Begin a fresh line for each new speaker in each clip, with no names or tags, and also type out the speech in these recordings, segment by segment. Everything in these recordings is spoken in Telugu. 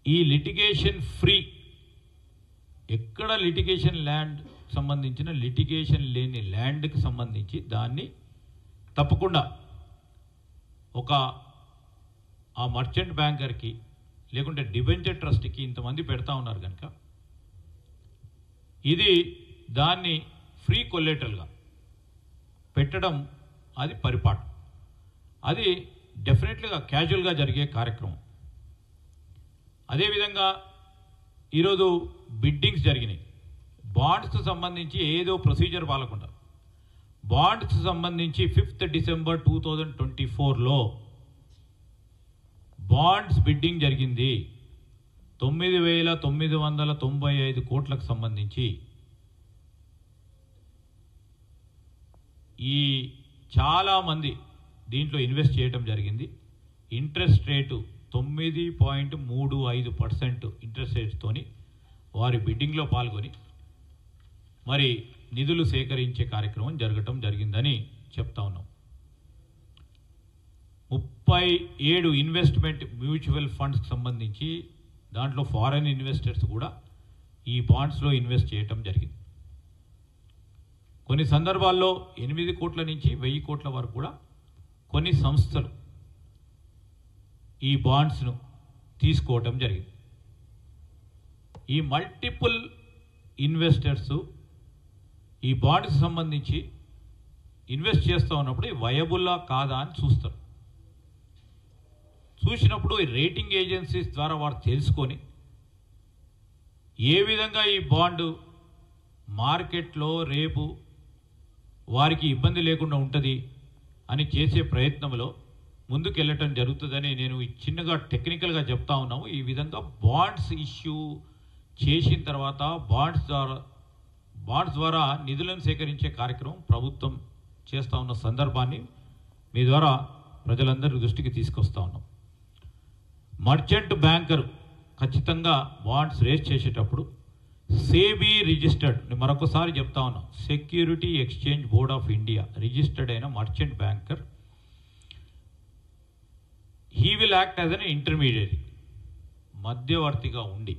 ఈ లిటిగేషన్ ఫ్రీ, ఎక్కడ లిటిగేషన్ ల్యాండ్ సంబంధించిన లిటిగేషన్ లేని ల్యాండ్కి సంబంధించి దాన్ని తప్పకుండా ఆ మర్చెంట్ బ్యాంకర్కి లేకుంటే డిబెంచర్ ట్రస్ట్కి ఇంతమంది పెడతా ఉన్నారు కనుక ఇది దాన్ని ఫ్రీ కొలేటరల్గా పెట్టడం అది పరిపాటు, అది డెఫినెట్లీగా క్యాజువల్గా జరిగే కార్యక్రమం. అదేవిధంగా ఈరోజు బిడ్డింగ్స్ జరిగినాయి. బాండ్స్కి సంబంధించి ఏదో ప్రొసీజర్ పాలకుండా బాండ్స్కి సంబంధించి 5th December 2024లో బాండ్స్ బిడ్డింగ్ జరిగింది. 9,995 కోట్లకు సంబంధించి ఈ చాలామంది దీంట్లో ఇన్వెస్ట్ చేయడం జరిగింది. ఇంట్రెస్ట్ రేటు 9.35% ఇంట్రెస్ట్ రేట్స్తోని వారి బిడ్డింగ్లో పాల్గొని మరి నిధులు సేకరించే కార్యక్రమం జరగటం జరిగిందని చెప్తా ఉన్నాం. 37 ఇన్వెస్ట్మెంట్ మ్యూచువల్ ఫండ్స్కి సంబంధించి దాంట్లో ఫారెన్ ఇన్వెస్టర్స్ కూడా ఈ బాండ్స్లో ఇన్వెస్ట్ చేయటం జరిగింది. కొన్ని సందర్భాల్లో 8 కోట్ల నుంచి 1000 కోట్ల వరకు కూడా కొన్ని సంస్థలు ఈ బాండ్స్ను తీసుకోవటం జరిగింది. ఈ మల్టిపుల్ ఇన్వెస్టర్స్ ఈ బాండ్స్ సంబంధించి ఇన్వెస్ట్ చేస్తూ ఉన్నప్పుడు వయబుల్లా కాదా అని చూస్తారు. చూసినప్పుడు ఈ రేటింగ్ ఏజెన్సీస్ ద్వారా వారు తెలుసుకొని ఏ విధంగా ఈ బాండ్ మార్కెట్లో రేపు వారికి ఇబ్బంది లేకుండా ఉంటుంది అని చేసే ప్రయత్నంలో ముందుకెళ్ళటం జరుగుతుందని నేను చిన్నగా టెక్నికల్గా చెప్తా ఉన్నాము. ఈ విధంగా బాండ్స్ ఇష్యూ చేసిన తర్వాత బాండ్స్ ద్వారా నిధులను సేకరించే కార్యక్రమం ప్రభుత్వం చేస్తూ ఉన్న సందర్భాన్ని మీ ద్వారా ప్రజలందరి దృష్టికి తీసుకొస్తా ఉన్నాం. మర్చెంట్ బ్యాంకర్ ఖచ్చితంగా బాండ్స్ రేస్ చేసేటప్పుడు సేబీ రిజిస్టర్డ్, మరొకసారి చెప్తా ఉన్నాం, security exchange board of India registered అయిన merchant banker he will act as an intermediary, మధ్యవర్తిగా ఉండి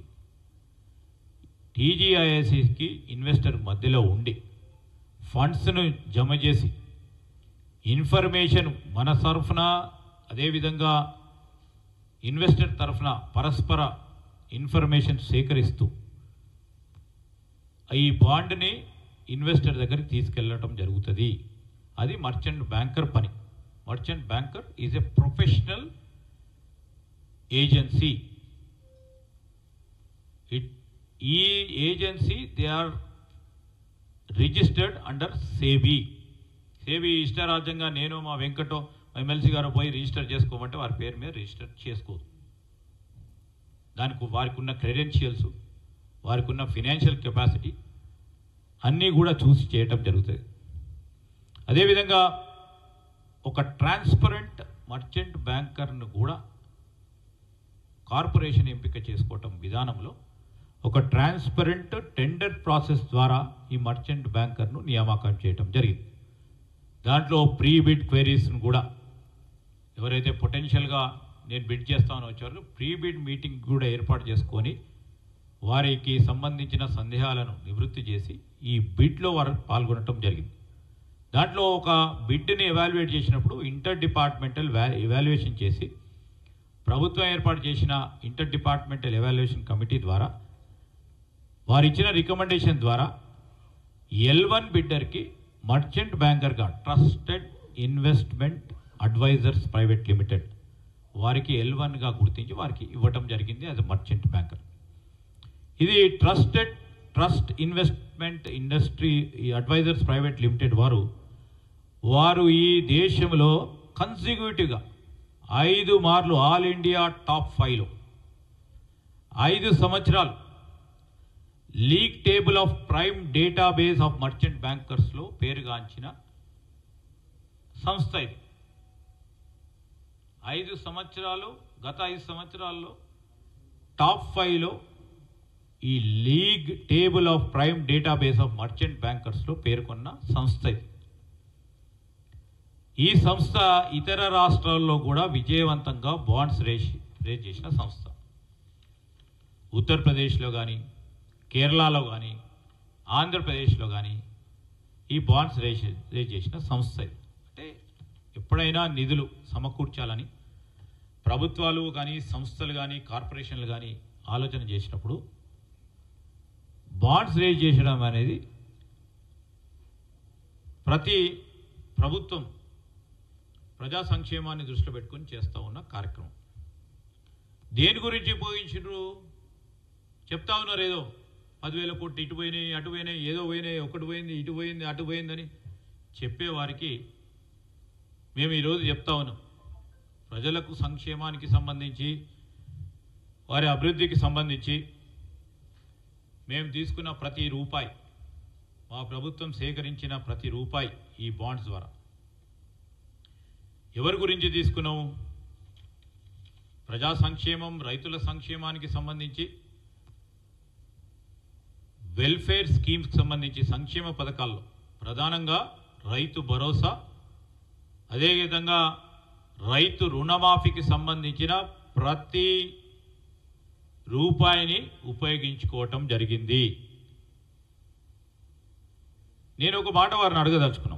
టీజీఐఎస్సికి ఇన్వెస్టర్ మధ్యలో ఉండి ఫండ్స్ను జమ చేసి ఇన్ఫర్మేషన్ మన తరఫున అదేవిధంగా ఇన్వెస్టర్ తరఫున పరస్పర ఇన్ఫర్మేషన్ సేకరిస్తూ ఈ బాండ్ని ఇన్వెస్టర్ దగ్గరికి తీసుకెళ్ళటం జరుగుతుంది. అది మర్చెంట్ బ్యాంకర్ పని. Merchant banker is a professional agency. ఈ agency they are registered under SEBI. SEBI ఇష్టారాజ్యంగా నేను మా వెంకటో ఎమ్మెల్సీ గారు పోయి రిజిస్టర్ చేసుకోమంటే వారి పేరు మీద రిజిస్టర్ చేసుకోదు. దానికి వారికి ఉన్న క్రెడెన్షియల్స్, వారికి ఉన్న ఫినాన్షియల్ కెపాసిటీ అన్నీ కూడా చూసి చేయటం జరుగుతుంది. అదేవిధంగా ఒక ట్రాన్స్పరెంట్ మర్చెంట్ బ్యాంకర్ను కూడా కార్పొరేషన్ ఎంపిక చేసుకోవటం విధానంలో ఒక ట్రాన్స్పరెంట్ టెండర్ ప్రాసెస్ ద్వారా ఈ మర్చెంట్ బ్యాంకర్ను నియామకం చేయటం జరిగింది. దాంట్లో ప్రీ బిడ్ క్వైరీస్ను కూడా ఎవరైతే పొటెన్షియల్గా నేను బిడ్ చేస్తామని వచ్చారో ప్రీ బిడ్ మీటింగ్ కూడా ఏర్పాటు చేసుకొని వారికి సంబంధించిన సందేహాలను నివృత్తి చేసి ఈ బిడ్లో వారు పాల్గొనటం జరిగింది. దాంట్లో ఒక బిడ్ని ఎవాల్యుయేట్ చేసినప్పుడు ఇంటర్ డిపార్ట్మెంటల్ ఎవాల్యుయేషన్ చేసి ప్రభుత్వం ఏర్పాటు చేసిన ఇంటర్ డిపార్ట్మెంటల్ ఎవాల్యుయేషన్ కమిటీ ద్వారా వారు ఇచ్చిన రికమెండేషన్ ద్వారా L1 బిడ్డర్కి మర్చెంట్ బ్యాంకర్గా trusted investment advisers private limited వారికి L1గా గుర్తించి వారికి ఇవ్వటం జరిగింది యాజ్ మర్చెంట్ బ్యాంకర్. ఇది trust investment industry advisers private limited వారు ఈ దేశంలో కన్సిక్యూటివ్గా 5 మార్లు ఆల్ ఇండియా టాప్ 5లో 5 సంవత్సరాలు league table of prime database of merchant బ్యాంకర్స్లో పేరుగాంచిన సంస్థ ఇది. 5 సంవత్సరాలు, గత 5 సంవత్సరాల్లో టాప్ 5లో ఈ league table of prime database of merchant బ్యాంకర్స్లో పేర్కొన్న సంస్థ ఇది. ఈ సంస్థ ఇతర రాష్ట్రాల్లో కూడా విజయవంతంగా బాండ్స్ రేస్ చేసిన సంస్థ. ఉత్తరప్రదేశ్లో కానీ, కేరళలో కానీ, ఆంధ్రప్రదేశ్లో కానీ ఈ బాండ్స్ రేజ్ చేసిన సంస్థ ఇది. అంటే ఎప్పుడైనా నిధులు సమకూర్చాలని ప్రభుత్వాలు కానీ, సంస్థలు కానీ, కార్పొరేషన్లు కానీ ఆలోచన చేసినప్పుడు బాండ్స్ రేజ్ చేయడం అనేది ప్రతి ప్రభుత్వం ప్రజా సంక్షేమాన్ని దృష్టిలో పెట్టుకొని చేస్తూ ఉన్న కార్యక్రమం. దేని గురించి ఉపయోగించారు చెప్తా ఉన్నారు. ఏదో 10,000 కోట్లు ఇటు పోయినాయి, అటు పోయినాయి, ఏదో పోయినాయి, ఒకటి పోయింది, ఇటు పోయింది, అటు పోయిందని చెప్పేవారికి మేము ఈరోజు చెప్తా ఉన్నాం. ప్రజలకు సంక్షేమానికి సంబంధించి, వారి అభివృద్ధికి సంబంధించి మేము తీసుకున్న ప్రతి రూపాయి, మా ప్రభుత్వం సేకరించిన ప్రతి రూపాయి ఈ బాండ్స్ ద్వారా ఎవరి గురించి తీసుకున్నాము? ప్రజా సంక్షేమం, రైతుల సంక్షేమానికి సంబంధించి, వెల్ఫేర్ స్కీమ్స్కి సంబంధించి సంక్షేమ పథకాల్లో ప్రధానంగా రైతు భరోసా, అదేవిధంగా రైతు రుణమాఫీకి సంబంధించిన ప్రతి రూపాయిని ఉపయోగించుకోవటం జరిగింది. నేను ఒక మాట వారిని అడగదలుచుకున్నాను.